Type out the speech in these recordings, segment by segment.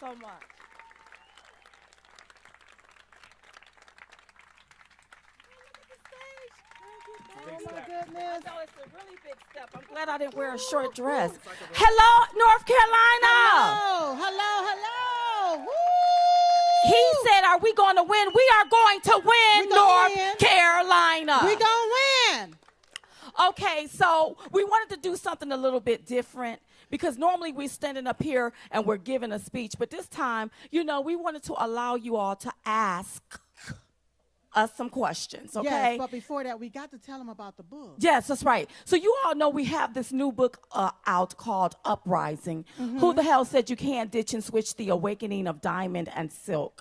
so much. Big Oh my step. goodness. No, it's a really big step. I'm glad I didn't wear a short dress. Hello, North Carolina. Hello, hello, hello. Woo! He said, are we going to win? We are going to win, We gonna North win. Carolina. We gonna win. Okay, so we wanted to do something a little bit different because normally we're standing up here and we're giving a speech, but this time, we wanted to allow you all to ask us some questions, okay? Yes, but before that, we got to tell them about the book. Yes, that's right. So you all know we have this new book out called Uprising. Who the hell said you can't ditch and switch the awakening of diamond and silk?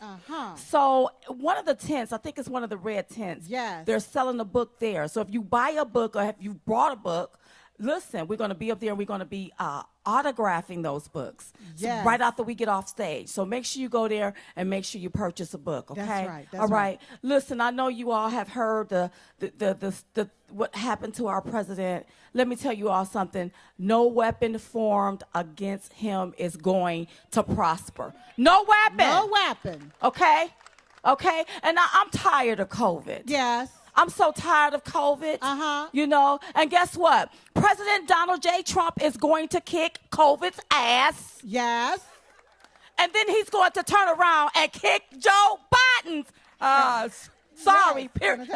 So one of the tents, I think it's one of the red tents. Yes. They're selling a book there. So if you buy a book or if you brought a book, listen, we're going to be up there and we're going to be autographing those books Yes. right after we get off stage. So make sure you go there and make sure you purchase a book, okay? That's right, that's all right. right. Listen, I know you all have heard the what happened to our president. Let me tell you all something. No weapon formed against him is going to prosper. No weapon. No weapon. Okay? Okay? And I'm tired of COVID. Yes. I'm so tired of COVID. And guess what? President Donald J. Trump is going to kick COVID's ass. Yes. And then he's going to turn around and kick Joe Biden's. Sorry, Yes. period.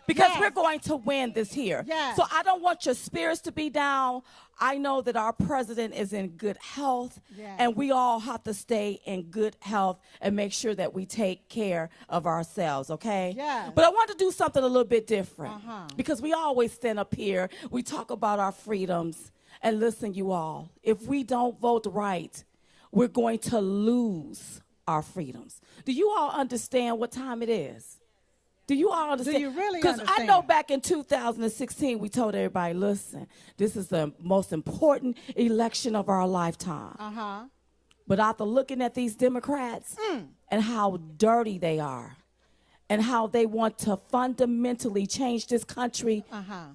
Because Yes. we're going to win this here. Yes. So I don't want your spirits to be down. I know that our president is in good health, Yes. and we all have to stay in good health and make sure that we take care of ourselves, okay? Yes. But I want to do something a little bit different Because we always stand up here, we talk about our freedoms, and listen, you all, if we don't vote right, we're going to lose our freedoms. Do you all understand what time it is? Do you all understand? Do you really Because I understand? know back in 2016, we told everybody, listen, this is the most important election of our lifetime. But after looking at these Democrats and how dirty they are and how they want to fundamentally change this country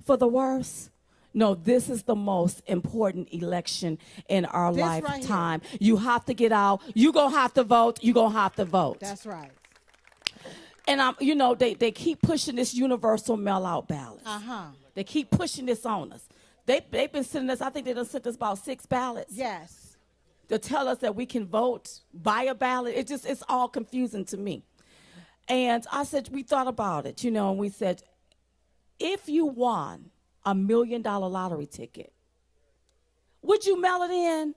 for the worse, no, this is the most important election in our This right lifetime. You have to get out. You're going to have to vote. You're going to have to vote. That's right. And they keep pushing this universal mail-out ballot. They keep pushing this on us. They've been sending us, I think they done sent us about 6 ballots. Yes. To tell us that we can vote by a ballot. It's all confusing to me. And I said, we thought about it, and we said, if you won $1 million lottery ticket, would you mail it in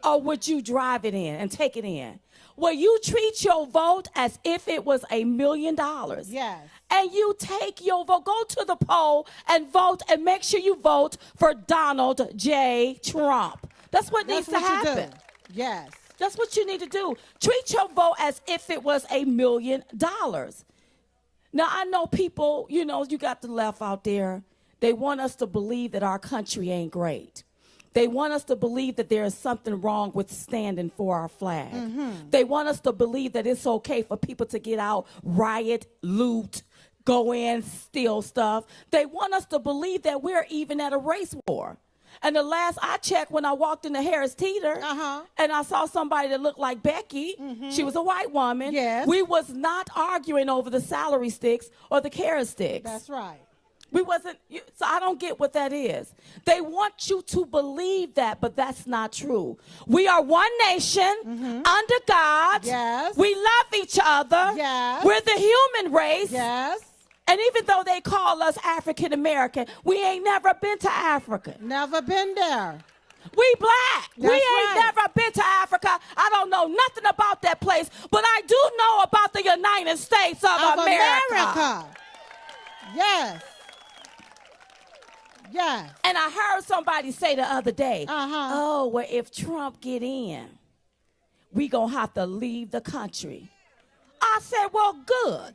or would you drive it in and take it in? Well, you treat your vote as if it was $1 million. Yes. And you take your vote, go to the poll and vote and make sure you vote for Donald J. Trump. That's what needs to happen. Yes. That's what you need to do. Treat your vote as if it was $1 million. Now, I know people, you got the left out there. They want us to believe that our country ain't great. They want us to believe that there is something wrong with standing for our flag. They want us to believe that it's okay for people to get out, riot, loot, go in, steal stuff. They want us to believe that we're even at a race war. And the last I checked, when I walked into Harris Teeter and I saw somebody that looked like Becky, she was a white woman. Yes. We was not arguing over the salary sticks or the carrot sticks. That's right. We wasn't, so I don't get what that is. They want you to believe that, but that's not true. We are one nation under God. Yes. We love each other. Yes. We're the human race. Yes. And even though they call us African American, we ain't never been to Africa. Never been there. We black. That's we ain't right. never been to Africa. I don't know nothing about that place, but I do know about the United States of America. Yes. Yes. And I heard somebody say the other day, Uh-huh. oh, well, if Trump get in, we going to have to leave the country. I said, well, good.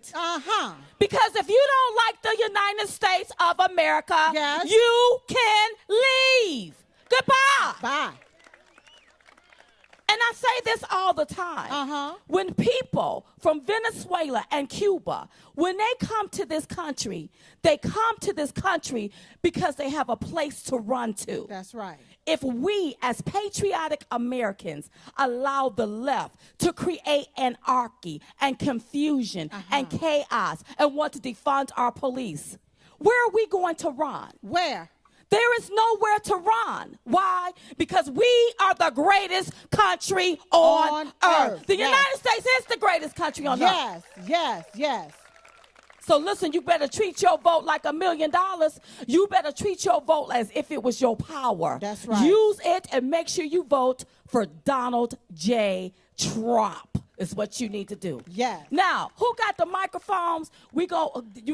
Because if you don't like the United States of America, Yes. you can leave. Goodbye. Bye. And I say this all the time. When people from Venezuela and Cuba, when they come to this country, they come to this country because they have a place to run to. That's right. If we, as patriotic Americans, allow the left to create anarchy and confusion and chaos and want to defund our police, where are we going to run? Where? There is nowhere to run. Why? Because we are the greatest country on earth. The United States is the greatest country on earth. Yes. So listen, you better treat your vote like $1 million. You better treat your vote as if it was your power. That's right. Use it and make sure you vote for Donald J. Trump is what you need to do. Yes. Now, who got the microphones? You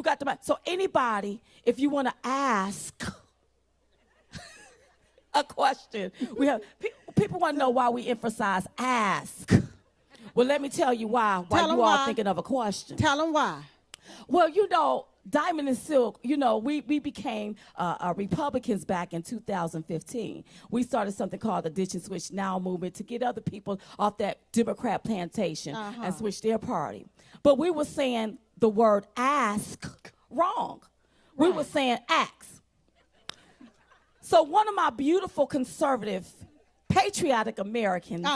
got the mic. So anybody, if you want to ask a question, people want to know why we emphasize ask. Well, let me tell you why you all thinking of a question. Tell them why. Well, you know, Diamond and Silk, you know, we became Republicans back in 2015. We started something called the Ditch and Switch Now movement to get other people off that Democrat plantation and switch their party. But we were saying the word ask wrong. We were saying ask. So one of my beautiful conservative, patriotic Americans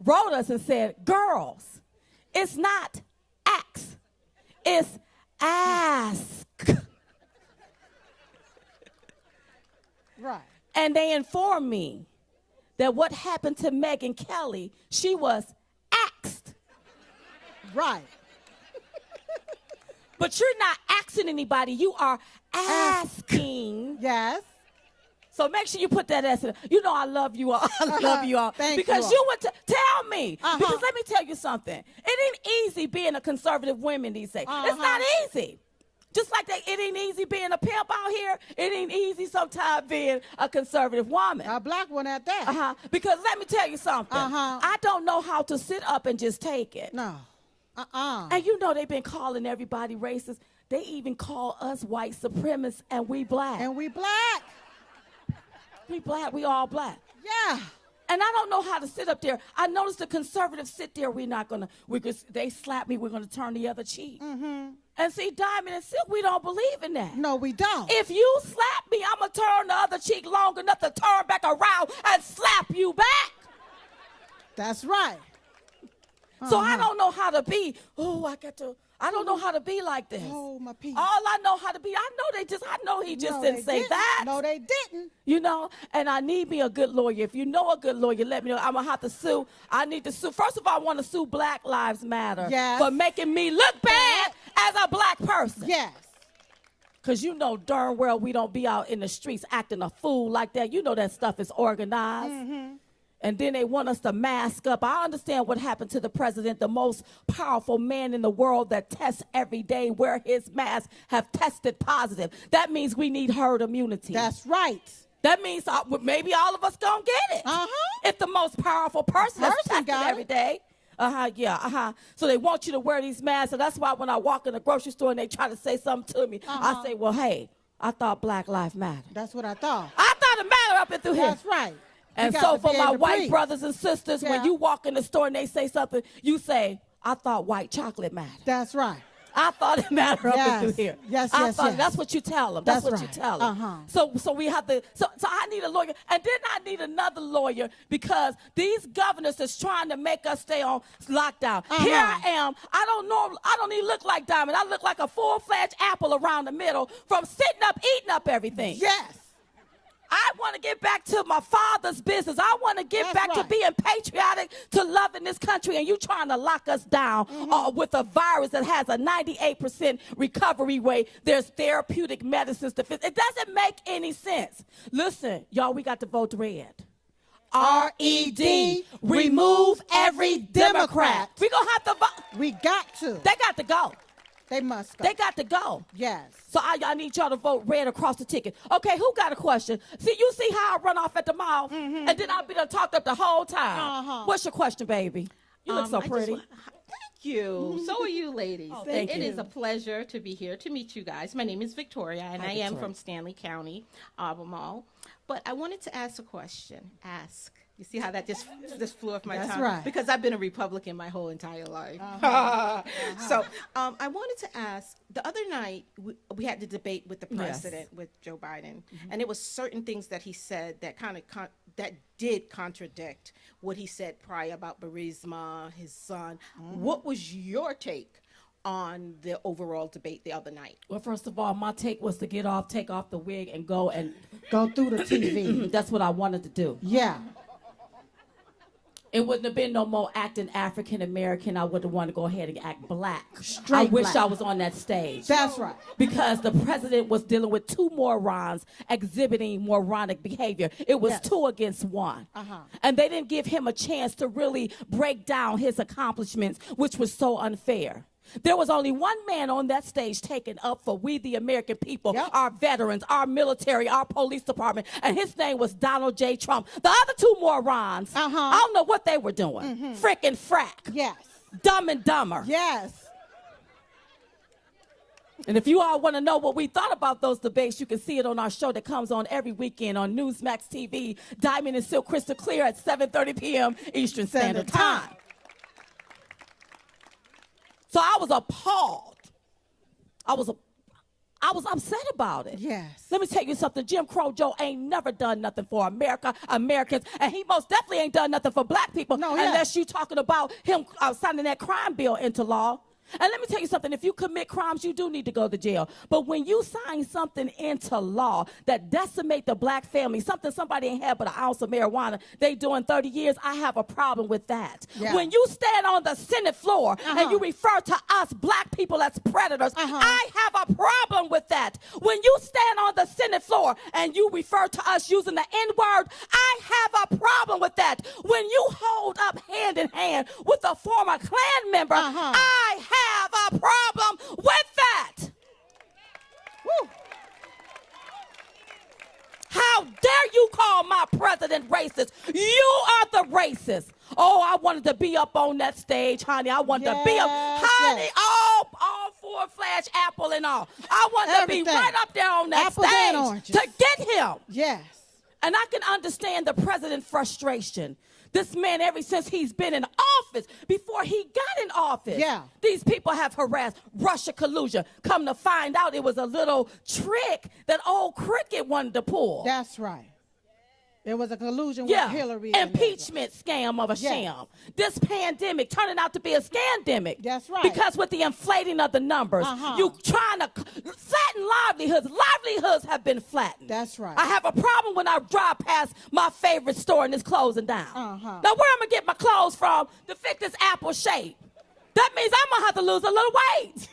wrote us and said, girls, it's not ask. It's ask. Right. And they informed me that what happened to Megyn Kelly, she was axed. Right. But you're not asking anybody, you are asking. Yes. So make sure you put that S in. You know I love you all. I love you all. Because you would tell me. Because let me tell you something. It ain't easy being a conservative woman these days. It's not easy. Just like that, it ain't easy being a pimp out here. It ain't easy sometimes being a conservative woman. A black one at that. Because let me tell you something. I don't know how to sit up and just take it. No. And you know they've been calling everybody racist. They even call us white supremacists, and we black. And we black. We black. We all black. Yeah. And I don't know how to sit up there. I noticed the conservatives sit there. They slap me. We're going to turn the other cheek. And see, Diamond and Silk, we don't believe in that. No, we don't. If you slap me, I'm going to turn the other cheek long enough to turn back around and slap you back. That's right. So I don't know how to be. I don't know how to be like this. Oh, my peace. All I know how to be, I know he just didn't say that. No, they didn't. You know, and I need me a good lawyer. If you know a good lawyer, let me know. I'm going to have to sue. I need to sue. First of all, I want to sue Black Lives Matter for making me look bad as a black person. Yes. Because you know darn well we don't be out in the streets acting a fool like that. You know that stuff is organized. And then they want us to mask up. I understand what happened to the president, the most powerful man in the world that tests every day, wear his mask, have tested positive. That means we need herd immunity. That's right. That means maybe all of us don't get it. If the most powerful person is tested every day. So they want you to wear these masks. So that's why when I walk in the grocery store and they try to say something to me, I say, well, hey, I thought Black Lives Matter. That's what I thought. I thought it mattered up and through here. That's right. And so for my white brothers and sisters, when you walk in the store and they say something, you say, I thought white chocolate mattered. That's right. I thought it mattered up and through here. Yes. That's what you tell them. That's what you tell them. So we have to, so I need a lawyer. And then I need another lawyer because these governors is trying to make us stay on lockdown. Here I am. I don't even look like Diamond. I look like a full-fledged apple around the middle from sitting up, eating up everything. Yes. I want to get back to my father's business. I want to get back to being patriotic, to loving this country, and you trying to lock us down with a virus that has a 98% recovery rate. There's therapeutic medicines to fix. It doesn't make any sense. Listen, y'all, we got to vote red. R-E-D. Remove every Democrat. We're going to have to vote. We got to. They got to go. They must go. They got to go. Yes. So I need y'all to vote red across the ticket. Okay, who got a question? You see how I run off at the mouth? And then I'll be done talked up the whole time. What's your question, baby? You look so pretty. Thank you. So are you, ladies. Oh, thank It you. is a pleasure to be here to meet you guys. My name is Victoria, and Hi, I am Victoria. from Stanley County, Albemarle. But I wanted to ask a question. Ask. You see how that just flew off my That's tongue? right. Because I've been a Republican my whole entire life. So I wanted to ask, the other night we had the debate with the Yes. president, with Joe Biden, and it was certain things that he said that that did contradict what he said prior about Burisma, his son. What was your take on the overall debate the other night? Well, first of all, my take was to take off the wig and go and Go through the TV. that's what I wanted to do. Yeah. It wouldn't have been no more acting African American. I would have wanted to go ahead and act black. Straight I wish black. I was on that stage. That's right. Because the president was dealing with two morons exhibiting moronic behavior. It was Yes. 2 against 1. Uh-huh. And they didn't give him a chance to really break down his accomplishments, which was so unfair. There was only one man on that stage taking up for we the American people, Yep. our veterans, our military, our police department, and his name was Donald J. Trump. The other 2 morons, I don't know what they were doing. Frickin' frack. Yes. Dumb and Dumber. Yes. And if you all want to know what we thought about those debates, you can see it on our show that comes on every weekend on Newsmax TV, Diamond and Silk Crystal Clear at 7:30 p.m. Eastern Standard Time. So I was appalled. I was upset about it. Yes. Let me tell you something. Jim Crow Joe ain't never done nothing for America, Americans, and he most definitely ain't done nothing for black people No, yeah. unless you talking about him signing that crime bill into law. And let me tell you something. If you commit crimes, you do need to go to jail. But when you sign something into law that decimate the black family, something somebody ain't had but an ounce of marijuana, they doing 30 years, I have a problem with that. Yeah. When you stand on the Senate floor and you refer to us black people as predators, I have a problem with that. When you stand on the Senate floor and you refer to us using the N-word, I have a problem with that. When you hold up hand in hand with a former Klan member, I have a problem with that. Woo. How dare you call my president racist? You are the racist. Oh, I wanted to be up on that stage, honey. I wanted to be up, honey, yes. all 4 flash apple and all. I wanted Everything. to be right up there on that Apples and stage oranges. to get him. Yes. And I can understand the president's frustration. This man, ever since he's been in office, before he got in office, Yeah. these people have harassed Russia collusion. Come to find out it was a little trick that old Cricket wanted to pull. That's right. There was a collusion Yeah, with Hillary. and impeachment scam of a Yeah. sham. This pandemic turning out to be a scandemic. That's right. Because with the inflating of the numbers, you trying to flatten livelihoods. Livelihoods have been flattened. That's right. I have a problem when I drive past my favorite store and it's closing down. Now where am I get my clothes from to fit this apple shape? That means I'm gonna have to lose a little weight.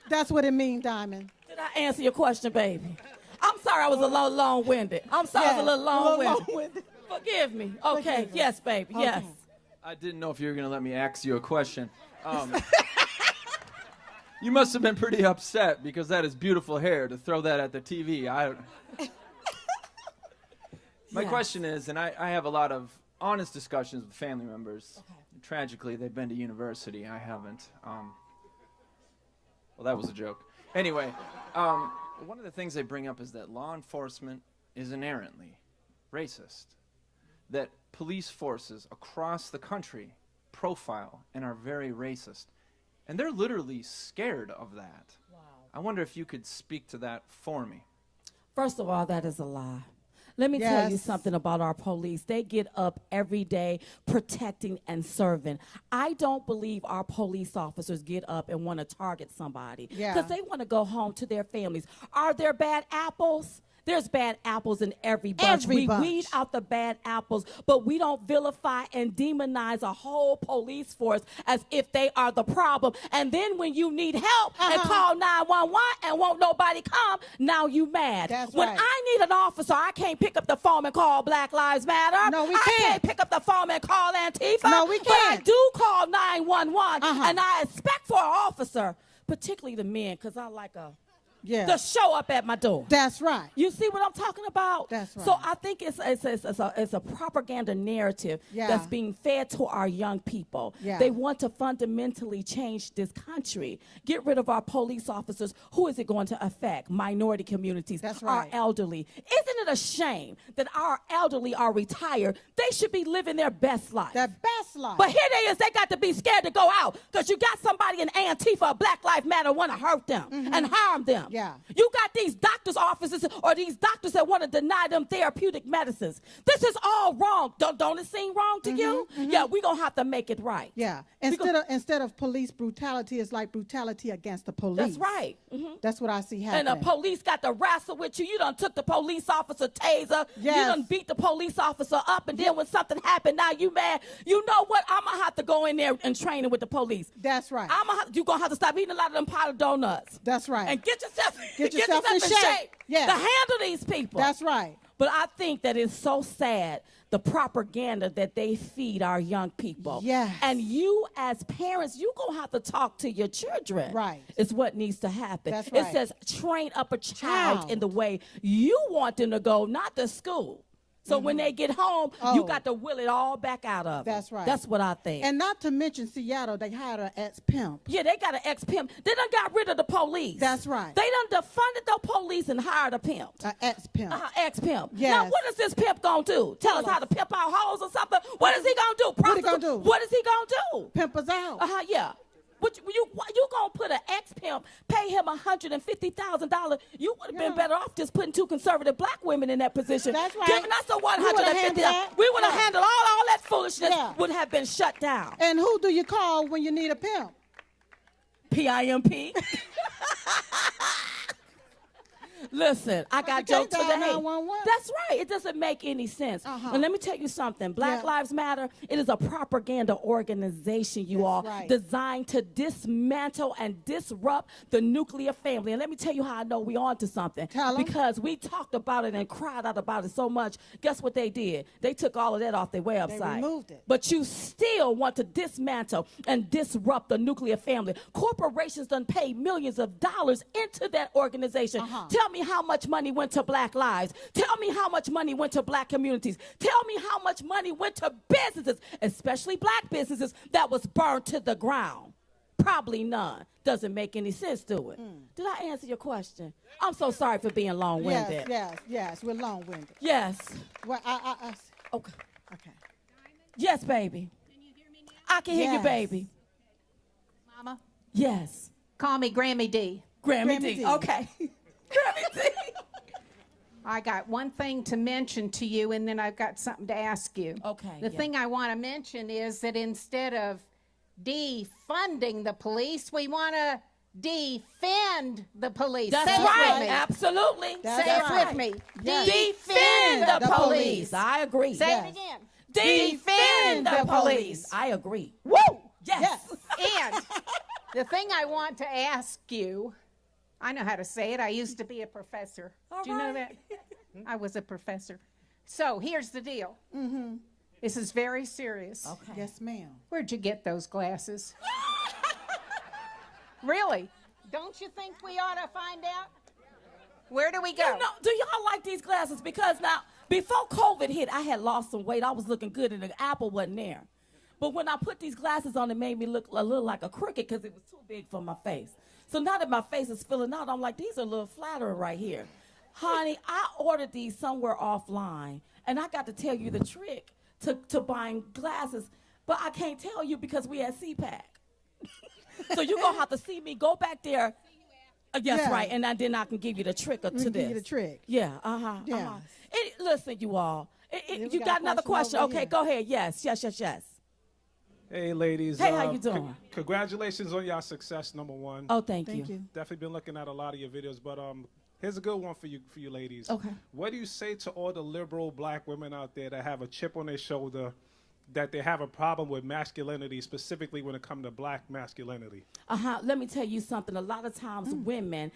That's what it means, Diamond. Did I answer your question, baby? I'm sorry I was a little long-winded. I'm sorry I was a little long-winded. long-winded. Forgive me. Okay. Forgive me. Yes, baby. Okay. Yes. I didn't know if you were going to let me ask you a question. You must have been pretty upset because that is beautiful hair to throw that at the TV. My Yes. question is, and I have a lot of honest discussions with family members. Okay. Tragically, they've been to university. I haven't. Well, that was a joke. Anyway, one of the things they bring up is that law enforcement is inherently racist. That police forces across the country profile and are very racist. And they're literally scared of that. Wow. I wonder if you could speak to that for me. First of all, that is a lie. Let me tell you Yes. something about our police. They get up every day protecting and serving. I don't believe our police officers get up and want to target somebody Yeah. because they want to go home to their families. Are there bad apples? There's bad apples in every bunch. Every We bunch. weed out the bad apples, but we don't vilify and demonize a whole police force as if they are the problem. And then when you need help and call 911 and won't nobody come, now you mad. That's when right. I need an officer, I can't pick up the phone and call Black Lives Matter. No, we I can't. can't pick up the phone and call Antifa. No, we But I can't. do call 911, and I expect for an officer, particularly the men, because I like a Yeah. to show up at my door. That's right. You see what I'm talking about? That's right. So I think it's a propaganda narrative Yeah. that's being fed to our young people. Yeah. They want to fundamentally change this country. Get rid of our police officers. Who is it going to affect? Minority communities. That's Our right. elderly. Isn't it a shame that our elderly are retired? They should be living their best life. The best life. But here they is, they got to be scared to go out because you got somebody in Antifa or Black Lives Matter want to hurt them and harm them. Yeah. You got these doctors' offices or these doctors that want to deny them therapeutic medicines. This is all wrong. Don't it seem wrong to you? Yeah, we're going to have to make it right. Yeah. Instead of police brutality, it's like brutality against the police. That's right. That's what I see And happening. the police got to wrestle with you. You done took the police officer taser. Yes. You done beat the police officer up. And then when something happened, now you mad. You know what? I'm going to have to go in there and train with the police. That's right. You're going to have to stop eating a lot of them powdered donuts. That's right. And get yourself, Get yourself in shape. Yeah. to handle these people. That's right. But I think that it's so sad, the propaganda that they feed our young people. Yes. And you as parents, you going to have to talk to your children. Right. It's what needs to happen. That's It right. says train up a child Child. in the way you want them to go, not to school. So when they get home, you Oh. got to will it all back out of them. That's right. That's what I think. And not to mention Seattle, they hired an ex-pimp. Yeah, they got an ex-pimp. They done got rid of the police. That's right. They done defunded the police and hired a pimp. An ex-pimp. Ex-pimp. Yes. Now, what is this pimp going to do? Tell us how to pimp out hoes or something? What is he going to do? What he gonna do? What is he going to do? Pimp us out. Yeah. What you gonna put an ex-pimp, pay him $150,000? You would have been Yeah. better off just putting two conservative black women in that position. That's right. Giving us the We would've handled $150,000. that. We would have Yeah. handled all that foolishness. Yeah. Would have been shut down. And who do you call when you need a pimp? PIMP. Listen, I got you can't jokes for dial the hate. 911. That's right. It doesn't make any sense. And let me tell you something. Black Yeah. Lives Matter, it is a propaganda organization, you That's all, right. designed to dismantle and disrupt the nuclear family. And let me tell you how I know we on to something. Tell 'em. Because we talked about it and cried out about it so much. Guess what they did? They took all of that off their website. removed it. But you still want to dismantle and disrupt the nuclear family. Corporations done paid millions of dollars into that organization. Tell me how much money went to Black lives. Tell me how much money went to black communities. Tell me how much money went to businesses, especially black businesses, that was burned to the ground. Probably none. Doesn't make any sense to it. Did I answer your question? I'm so sorry for being long-winded. Yes. We're long-winded. Yes. Well, Okay. okay. Yes, baby. I can hear you, Yes. baby. Mama, Yes. call me Grammy D. Grammy Grammy D. D. Okay. Grammy D. I got one thing to mention to you, and then I've got something to ask you. Okay, The yeah. thing I want to mention is that instead of defunding the police, we want to defend the police. That's Say it right. with me. Absolutely. That's Say right. it with me. Yes. Defend the the police. police. I agree. Say Yes. it again. Defend the the police. police. I agree. Woo! Yes. And the thing I want to ask you, I know how to say it. I used to be a professor. All Do you know right. that? I was a professor. So here's the deal. This is very serious. Okay. Yes, ma'am. Where'd you get those glasses? Really? Don't you think we ought to find out? Where do we go? You know, do y'all like these glasses? Because now, before COVID hit, I had lost some weight. I was looking good, and the apple wasn't there. But when I put these glasses on, it made me look a little like a cricket because it was too big for my face. So now that my face is filling out, I'm like, these are a little flattering right here. Honey, I ordered these somewhere offline, and I got to tell you the trick to buying glasses, but I can't tell you because we at CPAC. So you're going to have to see me go back there. Yes, Yeah. right, and then I can give you the trick to We can this. give you the trick. Yeah, Yes. Listen, you all. we You got got a another question question? over Okay, here. go ahead. Yes. Hey, ladies. Hey, how you doing? Congratulations on your success, number one. Oh, thank Thank you. Definitely been looking at a lot of your videos, but here's a good one for you ladies. Okay. What do you say to all the liberal black women out there that have a chip on their shoulder, that they have a problem with masculinity, specifically when it comes to black masculinity? Let me tell you something. A lot of times women,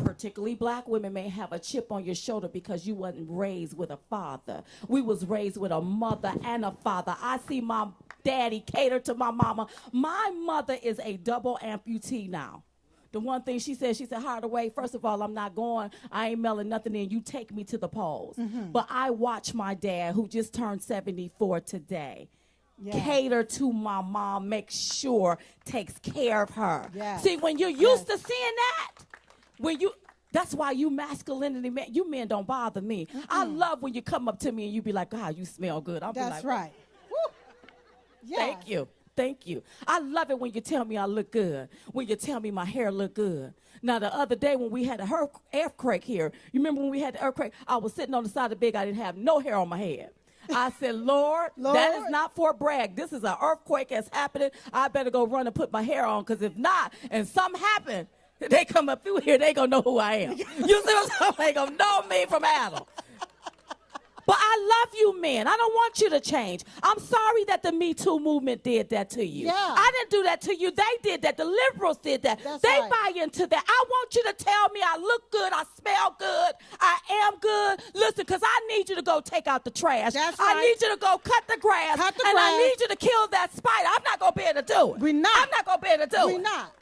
particularly black women, may have a chip on your shoulder because you wasn't raised with a father. We was raised with a mother and a father. I see my daddy cater to my mama. My mother is a double amputee now. The one thing she said, Hardaway, first of all, I'm not going. I ain't mailing nothing in. You take me to the polls. But I watch my dad, who just turned 74 today, cater to my mom, make sure, takes care of her. Yes. See, when you're used to seeing that, that's why you masculinity, man, you men don't bother me. I love when you come up to me and you be like, God, you smell good. I'll be That's like, right. Woo. Yes. Thank you. Thank you. I love it when you tell me I look good, when you tell me my hair look good. Now, the other day when we had an earthquake here, you remember when we had the earthquake? I was sitting on the side of the bed. I didn't have no hair on my head. I said, Lord, that is not for brag. This is an earthquake that's happening. I better go run and put my hair on, because if not, and something happened, they come up through here, they going to know who I am. You see what I'm saying? They going to know me from Adam. But I love you, men. I don't want you to change. I'm sorry that the Me Too movement did that to you. Yeah. I didn't do that to you. They did that. The liberals did that. That's they right. buy into that. I want you to tell me I look good, I smell good, I am good. Listen, because I need you to go take out the trash. That's I right. need you to go cut the grass. Cut the and grass. I need you to kill that spider. I'm not going to be able to do it. We're not. I'm not going to be able to do We're it. not.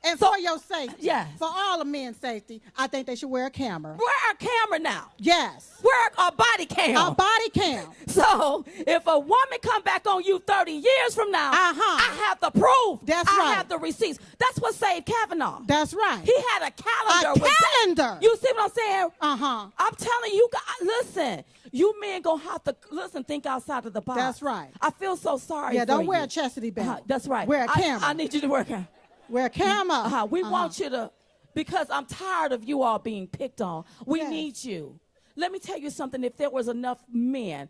And So- for your safety, Yes. for all of men's safety, I think they should wear a camera. Wear a camera now. Yes. Wear a body cam. A body cam. So if a woman come back on you 30 years from now, I have the proof. That's I right. have the receipts. That's what saved Kavanaugh. That's right. He had a calendar. A with that. calendar. You see what I'm saying? Uh-huh. I'm telling you, listen. You men gonna have to think outside of the box. That's right. I feel so sorry. Yeah, for don't wear you. a chastity belt. That's right. Wear a camera. I need you to wear a camera. Wear a camera. We want you to, because I'm tired of you all being picked on. We Yes. need you. Let me tell you something. If there was enough men,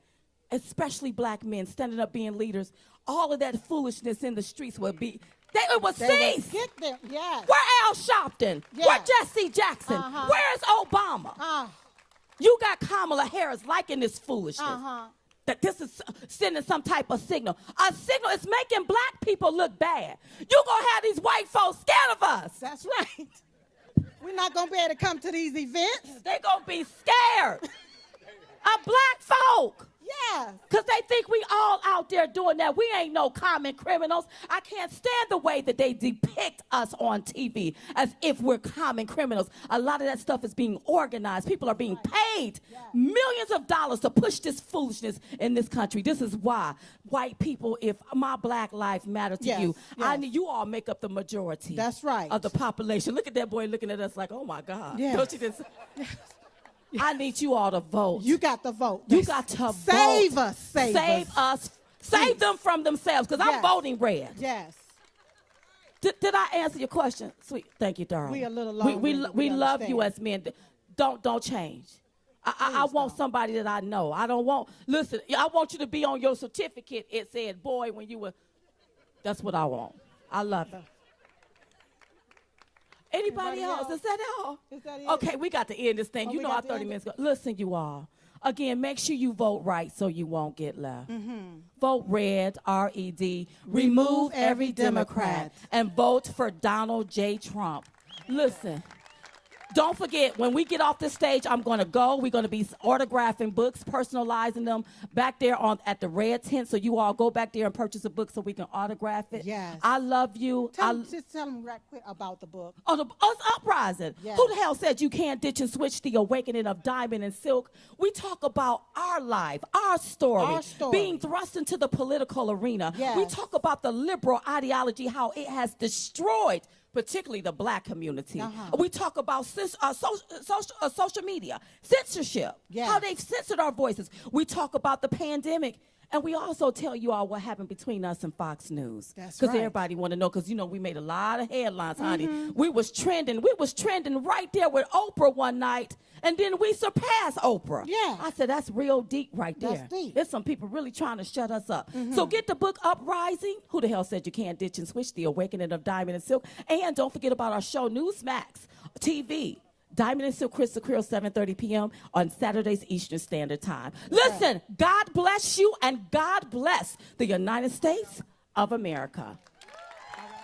especially black men, standing up being leaders, all of that foolishness in the streets would be, it would They will cease. get them. Yes. Where Al Sharpton? Yes. Where Jesse Jackson? Uh-huh. Where's Obama? You got Kamala Harris liking this foolishness. That this is sending some type of signal. A signal is making black people look bad. You gonna have these white folks scared of us. That's right. We're not going to be able to come to these events. They gonna be scared of black folk. Yes. Because they think we all out there doing that. We ain't no common criminals. I can't stand the way that they depict us on TV as if we're common criminals. A lot of that stuff is being organized. People are being paid millions of dollars to push this foolishness in this country. This is why white people, if my black life matter to Yes, you, I yes. need you all make up the majority. That's right. Of the population. Look at that boy looking at us like, oh my God. Yes. Don't you just... I need you all to vote. You got to vote. You got to save vote. us. Save us. Save them from themselves, because I'm Yes. voting red. Yes. Did I answer your question? Sweet. Thank you, darling. We a little We long-winded, we we love you understand. as men. Don't change. I want somebody that I know. I don't want, listen, I want you to be on your certificate. It said, boy, when you were, that's what I want. I love it. Anybody else? Is that all? Is that it? Okay, we got to end this thing. Oh, You we know got our to 30 end it? minutes go. Listen, you all. Again, make sure you vote right so you won't get left. Vote red, R-E-D. Remove every Democrat and vote for Donald J. Trump. Listen. Don't forget, when we get off this stage, I'm going to go. We're going to be autographing books, personalizing them back there at the red tent. So you all go back there and purchase a book so we can autograph it. Yes. I love you. Just tell them right quick about the book. It's Uprising. Yes. Who the hell said you can't ditch and switch the awakening of diamond and silk? We talk about our life, our story, being thrust into the political arena. Yes. We talk about the liberal ideology, how it has destroyed particularly the black community. We talk about social media, censorship, how they've censored our voices. We talk about the pandemic. And we also tell you all what happened between us and Fox News. That's Because right. everybody want to know, because, you know, we made a lot of headlines, honey. We was trending right there with Oprah one night, and then we surpassed Oprah. Yeah. I said, that's real deep right there. That's deep. There's some people really trying to shut us up. So get the book Uprising. Who the hell said you can't ditch and switch? The Awakening of Diamond and Silk. And don't forget about our show, Newsmax TV. Diamond and Silk, Crystal Creel, 7:30 p.m. on Saturdays Eastern Standard Time. Listen, God bless you and God bless the United States of America.